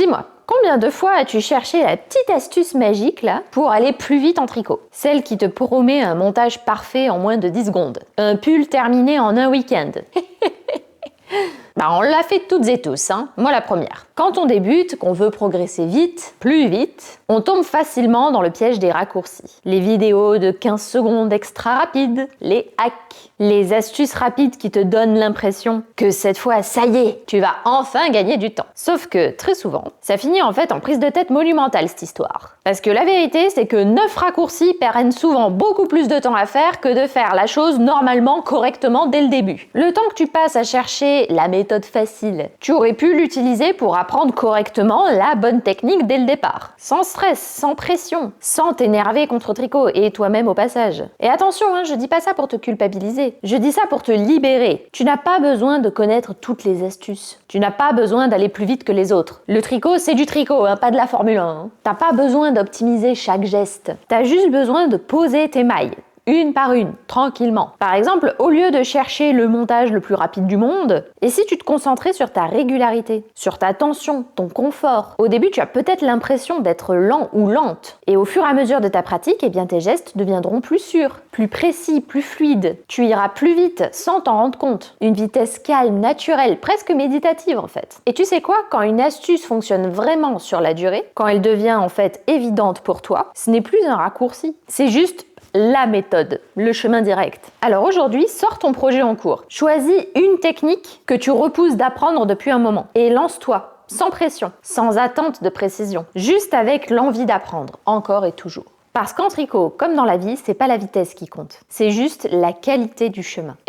Dis-moi, combien de fois as-tu cherché la petite astuce magique là pour aller plus vite en tricot? Celle qui te promet un montage parfait en moins de 10 secondes. Un pull terminé en un week-end. On l'a fait toutes et tous, hein. Moi la première. Quand on débute, qu'on veut progresser vite, plus vite, on tombe facilement dans le piège des raccourcis. Les vidéos de 15 secondes extra rapides, les hacks, les astuces rapides qui te donnent l'impression que cette fois, ça y est, tu vas enfin gagner du temps. Sauf que, très souvent, ça finit en fait en prise de tête monumentale cette histoire. Parce que la vérité, c'est que 9 raccourcis prennent souvent beaucoup plus de temps à faire que de faire la chose normalement, correctement dès le début. Le temps que tu passes à chercher la méthode facile, tu aurais pu l'utiliser pour apprendre correctement la bonne technique dès le départ. Sans stress, sans pression, sans t'énerver contre tricot et toi-même au passage. Et attention, je dis pas ça pour te culpabiliser, je dis ça pour te libérer. Tu n'as pas besoin de connaître toutes les astuces. Tu n'as pas besoin d'aller plus vite que les autres. Le tricot, c'est du tricot, pas de la Formule 1. T'as pas besoin d'optimiser chaque geste. T'as juste besoin de poser tes mailles. Une par une, tranquillement. Par exemple, au lieu de chercher le montage le plus rapide du monde, et si tu te concentrais sur ta régularité, sur ta tension, ton confort? Au début, tu as peut-être l'impression d'être lent ou lente. Et au fur et à mesure de ta pratique, tes gestes deviendront plus sûrs, plus précis, plus fluides. Tu iras plus vite sans t'en rendre compte. Une vitesse calme, naturelle, presque méditative en fait. Et tu sais quoi? Quand une astuce fonctionne vraiment sur la durée, quand elle devient en fait évidente pour toi, ce n'est plus un raccourci. C'est juste la méthode, le chemin direct. Alors aujourd'hui, sors ton projet en cours. Choisis une technique que tu repousses d'apprendre depuis un moment et lance-toi, sans pression, sans attente de précision, juste avec l'envie d'apprendre, encore et toujours. Parce qu'en tricot, comme dans la vie, c'est pas la vitesse qui compte, c'est juste la qualité du chemin.